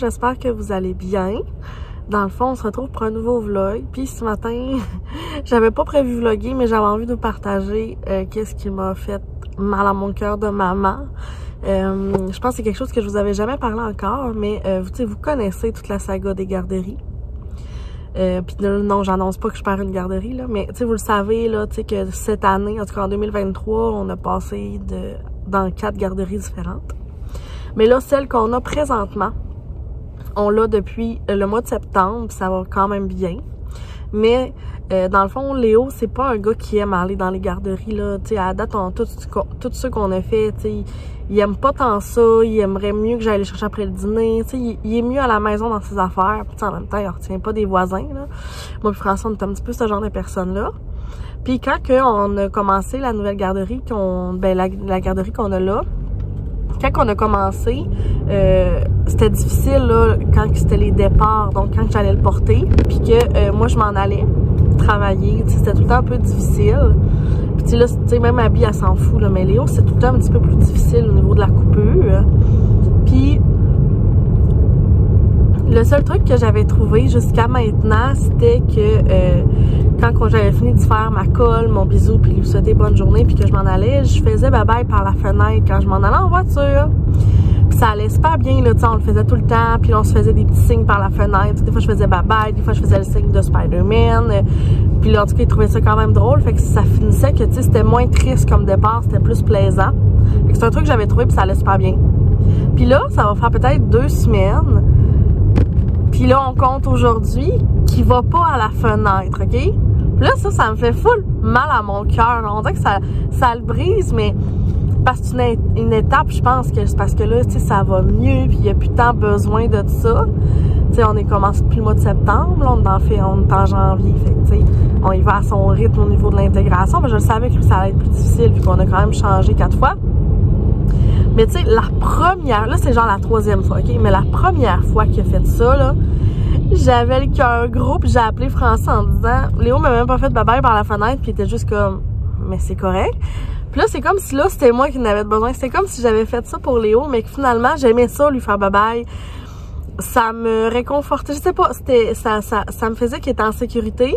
j'espère que vous allez bien. Dans le fond, on se retrouve pour un nouveau vlog. Puis ce matin, j'avais pas prévu vlogger, mais j'avais envie de vous partager qu'est-ce qui m'a fait mal à mon cœur de maman. Je pense que c'est quelque chose que je vous avais jamais parlé encore, mais vous connaissez toute la saga des garderies. Puis non, j'annonce pas que je perds une garderie, là, mais vous le savez là, que cette année, en tout cas en 2023, on a passé dans 4 garderies différentes. Mais là, celle qu'on a présentement, on l'a depuis le mois de septembre, ça va quand même bien. Mais dans le fond, Léo, c'est pas un gars qui aime aller dans les garderies, là. Tu sais, à la date, tout ce qu'on a fait, tu sais, il aime pas tant ça, il aimerait mieux que j'aille le chercher après le dîner. Tu sais, il est mieux à la maison dans ses affaires. Puis en même temps, il retient pas des voisins, là. Moi et François, on est un petit peu ce genre de personnes-là. Puis quand on a commencé la nouvelle garderie, la garderie qu'on a là, quand on a commencé, c'était difficile là, quand c'était les départs, donc quand j'allais le porter, puis que moi je m'en allais travailler, c'était tout le temps un peu difficile. Puis là, même Abby, elle s'en fout, là, mais Léo, c'est tout le temps un petit peu plus difficile au niveau de la coupure. Puis le seul truc que j'avais trouvé jusqu'à maintenant, c'était que quand j'avais fini de faire ma colle, mon bisou, puis lui souhaiter bonne journée, puis que je m'en allais, je faisais bye-bye par la fenêtre quand je m'en allais en voiture. Puis ça allait super bien, là, on le faisait tout le temps, puis là, on se faisait des petits signes par la fenêtre. Des fois, je faisais bye-bye, des fois, je faisais le signe de Spider-Man. Puis là, en tout cas, ils trouvaient ça quand même drôle, fait que ça finissait que, c'était moins triste comme départ, c'était plus plaisant. Fait que c'est un truc que j'avais trouvé, puis ça allait super bien. Puis là, ça va faire peut-être 2 semaines. Puis là, on compte aujourd'hui qu'il va pas à la fenêtre, OK? Puis là, ça me fait full mal à mon cœur. On dirait que ça le brise, mais parce que c'est une étape, je pense que c'est parce que là, ça va mieux, puis il n'y a plus tant besoin de ça. On est commencé depuis le mois de septembre, là, on est en janvier, fait que, on y va à son rythme au niveau de l'intégration. Mais je le savais que ça allait être plus difficile, vu qu'on a quand même changé 4 fois. Mais tu sais, la première, là c'est genre la 3e fois, OK? Mais la première fois qu'il a fait ça, là, j'avais le cœur gros, puis j'ai appelé François en disant, Léo m'a même pas fait bye-bye par la fenêtre, puis il était juste comme, mais c'est correct. Puis là, c'est comme si là, c'était moi qui en avais besoin. C'était comme si j'avais fait ça pour Léo, mais que finalement, j'aimais ça, lui faire bye-bye. Ça me réconfortait, je sais pas, ça me faisait qu'il était en sécurité.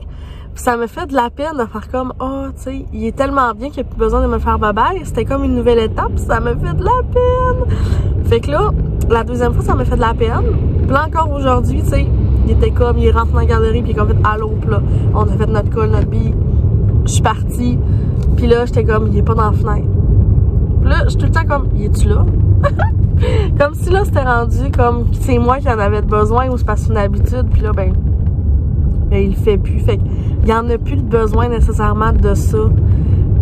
Puis ça me fait de la peine de faire comme, oh, tu sais, il est tellement bien qu'il n'y a plus besoin de me faire bye-bye. C'était comme une nouvelle étape, ça me fait de la peine. Fait que là, la 2e fois, ça me fait de la peine. Puis là, encore aujourd'hui, tu sais, il était comme, il est rentré dans la garderie, puis il est comme fait, allô, puis là, on a fait notre call, notre bille. Je suis partie. Puis là, j'étais comme, il est pas dans la fenêtre. Puis là, je suis tout le temps comme, il est-tu là? Comme si là, c'était rendu comme, c'est moi qui en avais besoin, ou c'est parce que c'est une habitude. Puis là, ben, il le fait plus. Fait qu'il y en a plus de besoin nécessairement de ça.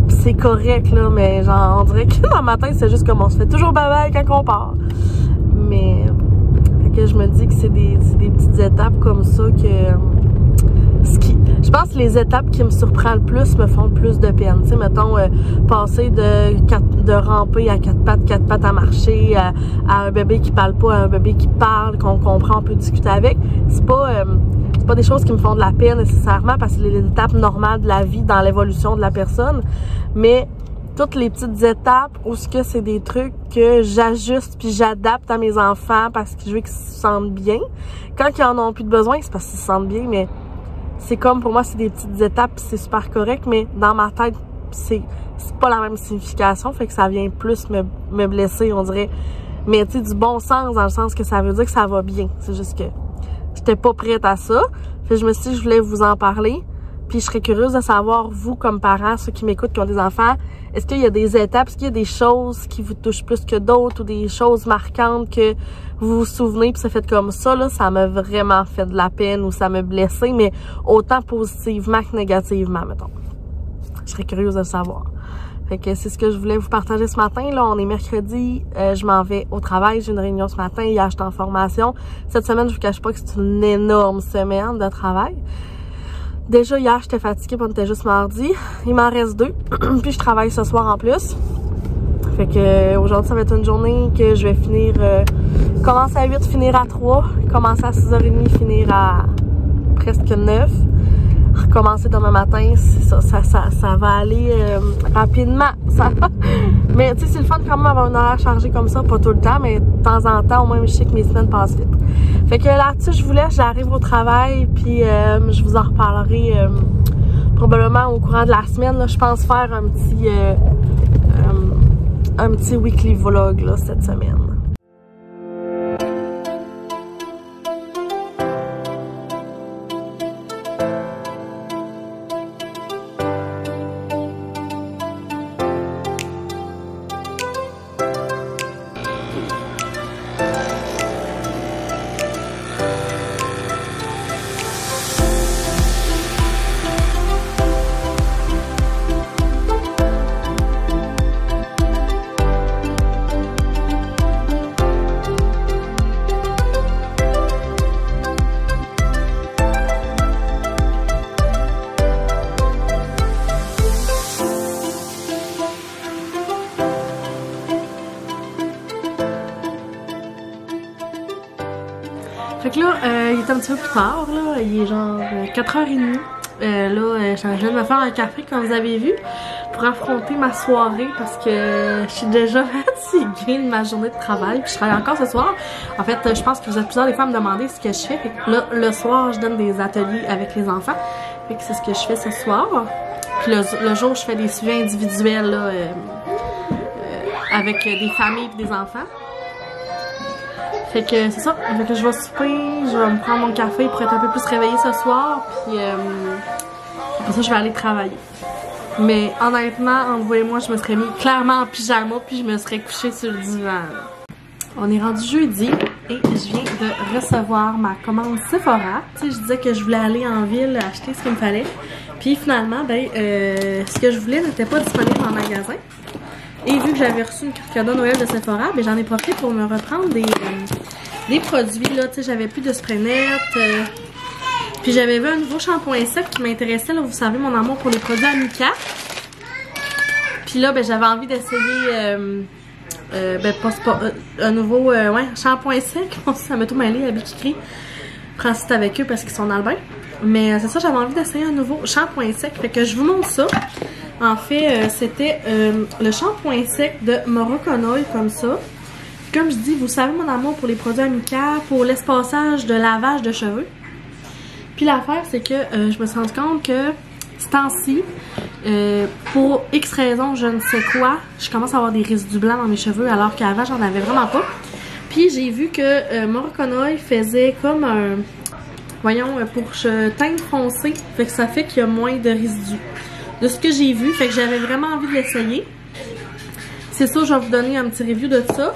Puis c'est correct, là, mais genre, on dirait que dans ma tête, c'est juste comme on se fait toujours bye-bye quand on part. Mais, fait que je me dis que c'est des petites étapes comme ça que... Je pense que les étapes qui me surprennent le plus me font le plus de peine. Tu sais, mettons, passer de ramper à 4 pattes à marcher, à un bébé qui parle pas, à un bébé qui parle, qu'on comprend, on peut discuter avec. C'est pas des choses qui me font de la peine nécessairement parce que c'est les étapes normales de la vie dans l'évolution de la personne. Mais toutes les petites étapes où c'est des trucs que j'ajuste puis j'adapte à mes enfants parce que je veux qu'ils se sentent bien. Quand ils en ont plus de besoin, c'est parce qu'ils se sentent bien, mais c'est comme, pour moi, c'est des petites étapes, c'est super correct, mais dans ma tête, c'est pas la même signification, fait que ça vient plus me blesser, on dirait. Mais tu sais, du bon sens, dans le sens que ça veut dire que ça va bien. C'est juste que j'étais pas prête à ça. Fait que je me suis dit, je voulais vous en parler. Puis je serais curieuse de savoir, vous, comme parents, ceux qui m'écoutent, qui ont des enfants, est-ce qu'il y a des étapes, est-ce qu'il y a des choses qui vous touchent plus que d'autres ou des choses marquantes que vous vous souvenez puis ça fait comme ça, là, ça m'a vraiment fait de la peine ou ça m'a blessé, mais autant positivement que négativement, mettons. Je serais curieuse de le savoir. Fait que c'est ce que je voulais vous partager ce matin. Là, on est mercredi, je m'en vais au travail, j'ai une réunion ce matin, hier j'étais en formation. Cette semaine, je vous cache pas que c'est une énorme semaine de travail. Déjà, hier, j'étais fatiguée, on était juste mardi. Il m'en reste 2. Puis, je travaille ce soir en plus. Fait que aujourd'hui, ça va être une journée que je vais finir... commencer à 8, finir à 3. Commencer à 6h30, finir à presque 9. Recommencer demain matin, ça va aller rapidement. Mais tu sais, c'est le fun quand même d'avoir un horaire chargé comme ça. Pas tout le temps, mais de temps en temps, au moins, je sais que mes semaines passent vite. Fait que là-dessus, je vous laisse, j'arrive au travail, puis je vous en reparlerai probablement au courant de la semaine. Là, je pense faire un petit weekly vlog là, cette semaine. Fait que là, il est un petit peu plus tard, là. Il est genre 4h30. Là, je viens de me faire un café, comme vous avez vu, pour affronter ma soirée parce que je suis déjà fatiguée de ma journée de travail. Puis je travaille encore ce soir. En fait, je pense que vous êtes plusieurs des fois à me demander ce que je fais. Fait que là, le soir, je donne des ateliers avec les enfants. Fait que c'est ce que je fais ce soir. Puis le jour, je fais des suivis individuels là, avec des familles et des enfants. Fait que c'est ça, fait que je vais souper, je vais me prendre mon café pour être un peu plus réveillée ce soir, puis après ça je vais aller travailler. Mais honnêtement, entre vous et moi, je me serais mis clairement en pyjama puis je me serais couchée sur le divan. On est rendu jeudi et je viens de recevoir ma commande Sephora. Tu sais, je disais que je voulais aller en ville acheter ce qu'il me fallait. Puis finalement, ben, ce que je voulais n'était pas disponible en magasin. Et vu que j'avais reçu une carte cadeau Noël de Sephora, ben j'en ai profité pour me reprendre des produits. Là, tu sais, j'avais plus de spray net. Puis j'avais vu un nouveau shampoing sec qui m'intéressait. Là, vous savez, mon amour pour les produits Amika. Puis là, ben j'avais envie d'essayer un nouveau ouais, shampoing sec. Ça m'a tout mêlé à Bikikri. Prends site avec eux parce qu'ils sont dans le bain. Mais c'est ça, j'avais envie d'essayer un nouveau shampoing sec. Fait que je vous montre ça. En fait, c'était le shampoing sec de Moroconoil comme ça. Comme je dis, vous savez mon amour pour les produits Amika, pour l'espaçage de lavage de cheveux. Puis l'affaire, c'est que je me suis rendu compte que ce temps-ci, pour X raisons, je ne sais quoi, je commence à avoir des résidus blancs dans mes cheveux alors qu'avant, j'en avais vraiment pas. Puis j'ai vu que Moroconoil faisait comme un, voyons, pour teint foncé. Fait que ça fait qu'il y a moins de résidus. De ce que j'ai vu, fait que j'avais vraiment envie de l'essayer. C'est ça, je vais vous donner un petit review de ça.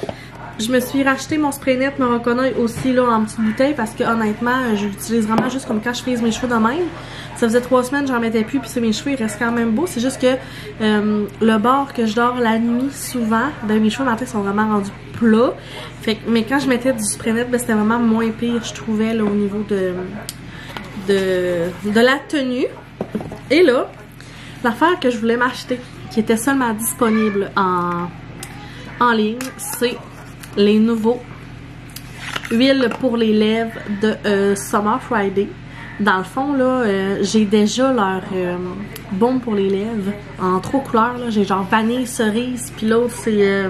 Je me suis racheté mon spray net Moroconoil aussi là en petite bouteille parce que honnêtement, je l'utilise vraiment juste comme quand je frise mes cheveux de même. Ça faisait 3 semaines, j'en mettais plus, puis mes cheveux ils restent quand même beaux. C'est juste que le bord que je dors la nuit souvent, ben mes cheveux matin sont vraiment rendus plats. Fait que, mais quand je mettais du spray net, ben c'était vraiment moins pire, je trouvais là au niveau de la tenue. Et là, l'affaire que je voulais m'acheter, qui était seulement disponible en ligne, c'est les nouveaux huiles pour les lèvres de Summer Friday. Dans le fond, là, j'ai déjà leur baume pour les lèvres en 3 couleurs. J'ai genre vanille, cerise, puis l'autre c'est...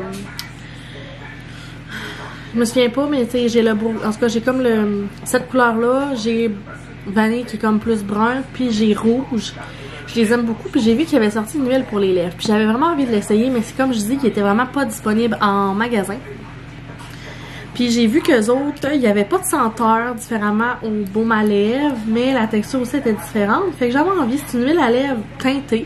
je me souviens pas, mais tu sais, j'ai le beau... En tout cas, j'ai comme cette couleur-là. J'ai vanille qui est comme plus brun, puis j'ai rouge. Je les aime beaucoup, puis j'ai vu qu'il y avait sorti une huile pour les lèvres. Puis j'avais vraiment envie de l'essayer, mais c'est comme je dis, qu'il était vraiment pas disponible en magasin. Puis j'ai vu qu'eux autres, il n'y avait pas de senteur différemment au baume à lèvres, mais la texture aussi était différente. Fait que j'avais envie, c'est une huile à lèvres teintée.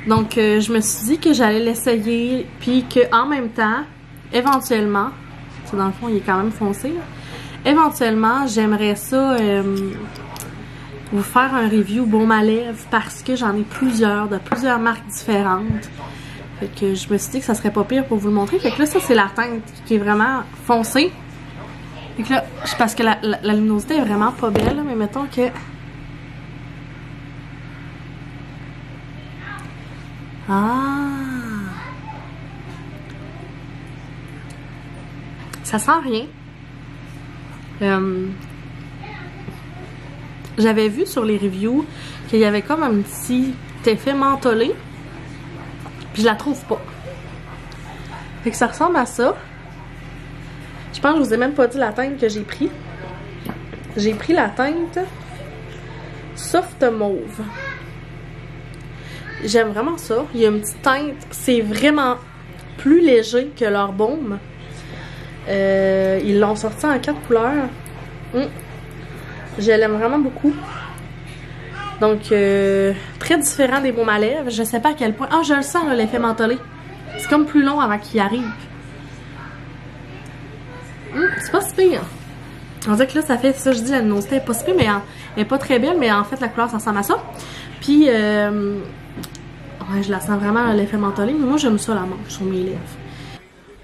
Donc je me suis dit que j'allais l'essayer, puis qu'en même temps, éventuellement, parce que dans le fond il est quand même foncé, là, éventuellement j'aimerais ça... vous faire un review baume à lèvres parce que j'en ai plusieurs, de plusieurs marques différentes. Fait que je me suis dit que ça serait pas pire pour vous le montrer. Fait que là, ça c'est la teinte qui est vraiment foncée. Fait que là, parce que la luminosité est vraiment pas belle, là, mais mettons que... Ah! Ça sent rien. J'avais vu sur les reviews qu'il y avait comme un petit effet mentholé. Puis je la trouve pas. Fait que ça ressemble à ça. Je pense que je vous ai même pas dit la teinte que j'ai pris. J'ai pris la teinte Soft Mauve. J'aime vraiment ça. Il y a une petite teinte, c'est vraiment plus léger que leur baume. Ils l'ont sorti en 4 couleurs. Je l'aime vraiment beaucoup. Donc, très différent des baumes à lèvres. Je sais pas à quel point. Ah, je le sens, l'effet mentholé. C'est comme plus long avant qu'il arrive. C'est pas si pire. On dirait que là, ça fait ça, je dis, la luminosité est pas si pire, mais elle est pas très belle, mais en fait, la couleur, ça ressemble à ça. Puis, ouais, je la sens vraiment, l'effet mentholé. Moi, j'aime ça, la manche sur mes lèvres.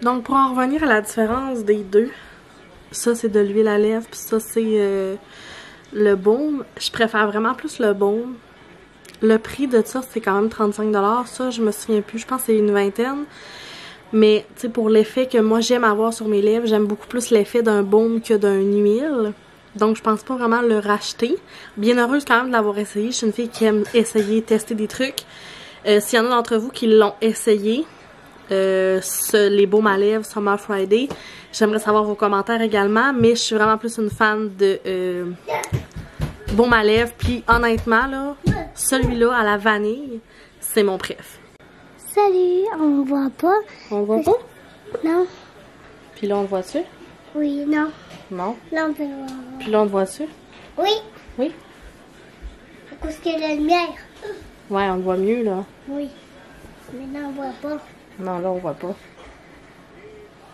Donc, pour en revenir à la différence des deux, ça, c'est de l'huile à lèvres, puis ça, c'est le baume. Je préfère vraiment plus le baume. Le prix de ça, c'est quand même 35 $. Ça, je me souviens plus. Je pense que c'est une vingtaine. Mais, tu sais, pour l'effet que moi, j'aime avoir sur mes lèvres, j'aime beaucoup plus l'effet d'un baume que d'un huile. Donc, je pense pas vraiment le racheter. Bien heureuse quand même de l'avoir essayé. Je suis une fille qui aime essayer, tester des trucs. S'il y en a d'entre vous qui l'ont essayé, les baumes à lèvres Summer Friday, j'aimerais savoir vos commentaires également. Mais je suis vraiment plus une fan de baume à lèvres. Puis, honnêtement, là, celui-là à la vanille, c'est mon préf. Salut, on ne voit pas. On le voit pas? Non. Puis là, on le voit-tu? Oui, non. Non. Là, on peut le voir. Puis là, on le voit-tu? Oui. Oui. À cause qu'il y a la lumière. Ouais, on le voit mieux, là. Oui. Mais là, on ne voit pas. Non, là, on voit pas.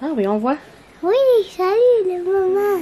Ah oui, on voit. Oui, salut, le maman.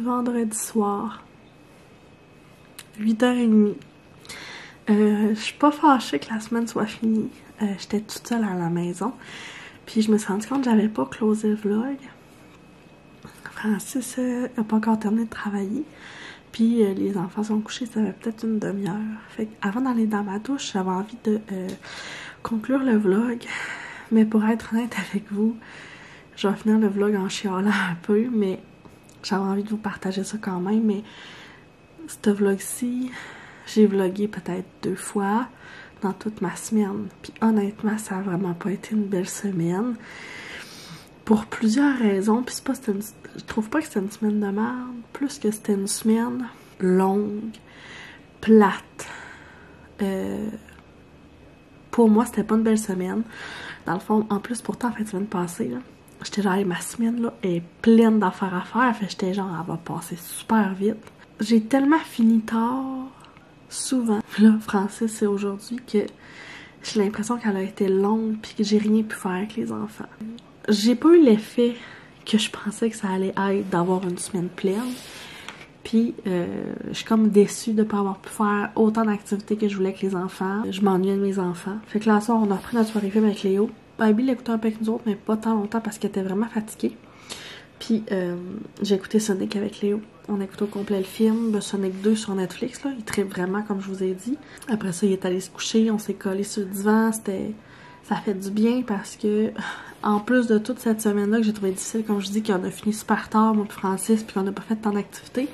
Vendredi soir, 8h30. Je suis pas fâchée que la semaine soit finie. J'étais toute seule à la maison. Puis je me suis rendu compte que j'avais pas closé le vlog. Francis a pas encore terminé de travailler. Puis les enfants sont couchés, ça fait peut-être une demi-heure. Fait qu'avant d'aller dans ma douche, j'avais envie de conclure le vlog. Mais pour être honnête avec vous, je vais finir le vlog en chialant un peu, mais j'avais envie de vous partager ça quand même. Mais ce vlog-ci, j'ai vlogué peut-être 2 fois dans toute ma semaine. Puis honnêtement, ça a vraiment pas été une belle semaine. Pour plusieurs raisons. Puis c'est pas, je trouve pas que c'était une semaine de merde. Plus que c'était une semaine longue, plate. Pour moi, c'était pas une belle semaine. Dans le fond, en plus, pourtant, en fait, la semaine passée, là, j'étais genre, ma semaine, là, est pleine d'affaires à faire. Fait j'étais genre, elle va passer super vite. J'ai tellement fini tard, souvent. Là, Francis, c'est aujourd'hui que j'ai l'impression qu'elle a été longue puis que j'ai rien pu faire avec les enfants. J'ai pas eu l'effet que je pensais que ça allait être d'avoir une semaine pleine. Puis, je suis comme déçue de pas avoir pu faire autant d'activités que je voulais avec les enfants. Je m'ennuyais de mes enfants. Fait que là, soir, on a pris notre soirée film avec Léo. Abby l'écoutait un peu avec nous autres, mais pas tant longtemps parce qu'elle était vraiment fatiguée. Puis, j'ai écouté Sonic avec Léo. On a écouté au complet le film, Sonic 2 sur Netflix, là. Il tripe vraiment, comme je vous ai dit. Après ça, il est allé se coucher, on s'est collé sur le divan. Ça fait du bien parce que, en plus de toute cette semaine-là que j'ai trouvé difficile, comme je dis, qu'on a fini super tard, moi et Francis, puis qu'on n'a pas fait tant d'activités,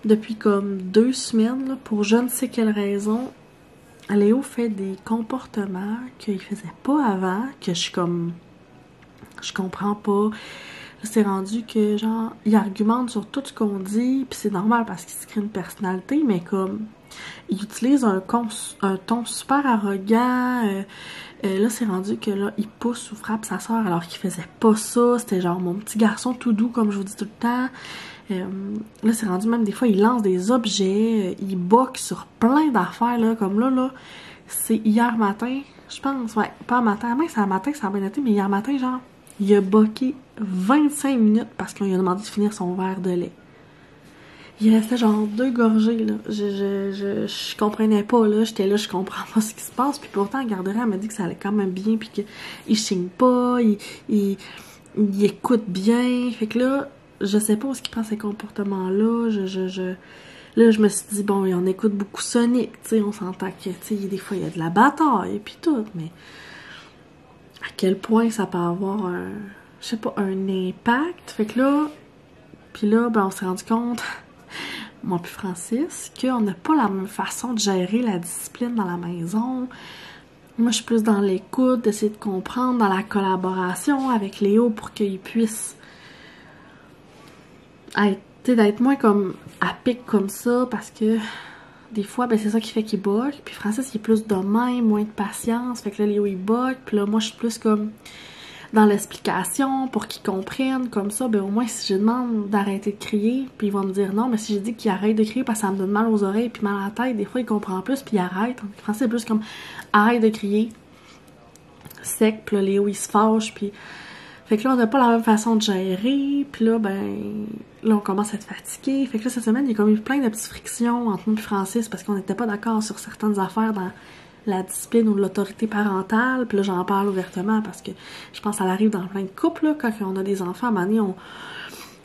depuis comme 2 semaines, là, pour je ne sais quelle raison, Léo fait des comportements qu'il faisait pas avant, que je suis comme... Je comprends pas. C'est rendu que, genre, il argumente sur tout ce qu'on dit, puis c'est normal parce qu'il se crée une personnalité, mais comme... Il utilise un ton super arrogant. Là, c'est rendu que là, il pousse ou frappe sa soeur alors qu'il faisait pas ça. C'était genre mon petit garçon tout doux, comme je vous dis tout le temps. Là, c'est rendu même des fois, il lance des objets. Il boxe sur plein d'affaires, là. Comme là, c'est hier matin, je pense, ouais, pas matin, mais c'est un matin, ça a bien été, mais hier matin, genre, il a boqué 25 minutes parce qu'on lui a demandé de finir son verre de lait. Il restait genre 2 gorgées, là. Je comprenais pas, là. J'étais là, je comprends pas ce qui se passe. Puis pourtant, la garderie, elle m'a dit que ça allait quand même bien, puis qu'il chigne pas, il écoute bien. Fait que là, je sais pas où est-ce qu'il prend ces comportements-là. Là, je me suis dit, bon, on écoute beaucoup Sonic, tu sais, on s'entend que, tu sais, des fois, il y a de la bataille, puis tout, mais à quel point ça peut avoir un, je sais pas, un impact. Fait que là, puis là, ben, on s'est rendu compte, moi puis Francis, qu'on n'a pas la même façon de gérer la discipline dans la maison. Moi, je suis plus dans l'écoute, d'essayer de comprendre, dans la collaboration avec Léo pour qu'il puisse être, d'être moins comme à pic comme ça, parce que des fois, ben c'est ça qui fait qu'il bug. Puis Francis, il est plus de même, moins de patience, fait que là, Léo, il bug. Puis là, moi, je suis plus comme dans l'explication pour qu'ils comprennent, comme ça, ben au moins, si je demande d'arrêter de crier, puis ils vont me dire non, mais si j'ai dit qu'il arrête de crier parce que ça me donne mal aux oreilles puis mal à la tête, des fois, il comprend plus, puis il arrête. Donc, Francis, c'est plus comme arrête de crier, sec, puis là, Léo, il se fâche, puis fait que là, on n'a pas la même façon de gérer, puis là, ben, là, on commence à être fatigué. Fait que là, cette semaine, il y a comme eu plein de petites frictions entre nous et Francis parce qu'on n'était pas d'accord sur certaines affaires dans la discipline ou l'autorité parentale. Puis là, j'en parle ouvertement parce que je pense que ça arrive dans plein de couples, là, quand on a des enfants, à un moment donné,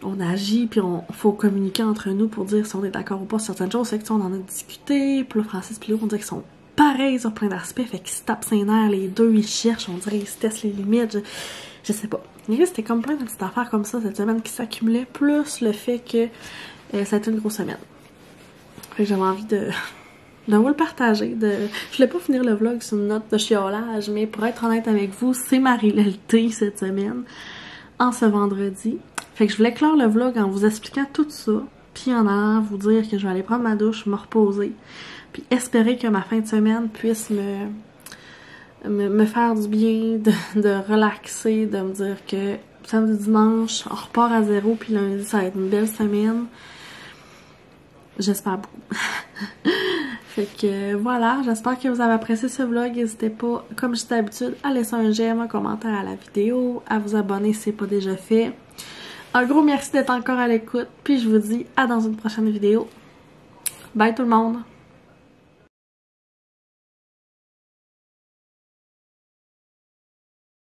on agit, puis on faut communiquer entre nous pour dire si on est d'accord ou pas sur certaines choses. Fait que, tu sais, on en a discuté, puis là, Francis puis là, on dirait qu'ils sont pareils sur plein d'aspects, fait qu'ils se tapent ses nerfs, les deux, ils cherchent, on dirait qu'ils se testent les limites, je sais pas. Mais c'était comme plein de petites affaires comme ça cette semaine qui s'accumulaient, plus le fait que ça a été une grosse semaine. Fait que j'avais envie de vous le partager. Je voulais pas finir le vlog sur une note de chiolage, mais pour être honnête avec vous, c'est ma réalité cette semaine, en ce vendredi. Fait que je voulais clore le vlog en vous expliquant tout ça, puis en allant vous dire que je vais aller prendre ma douche, me reposer, puis espérer que ma fin de semaine puisse me faire du bien, de relaxer, de me dire que samedi, dimanche, on repart à zéro, puis lundi, ça va être une belle semaine. J'espère beaucoup. Fait que voilà, j'espère que vous avez apprécié ce vlog. N'hésitez pas, comme j'étais d'habitude, à laisser un j'aime, un commentaire à la vidéo, à vous abonner si ce n'est pas déjà fait. Un gros merci d'être encore à l'écoute, puis je vous dis à dans une prochaine vidéo. Bye tout le monde!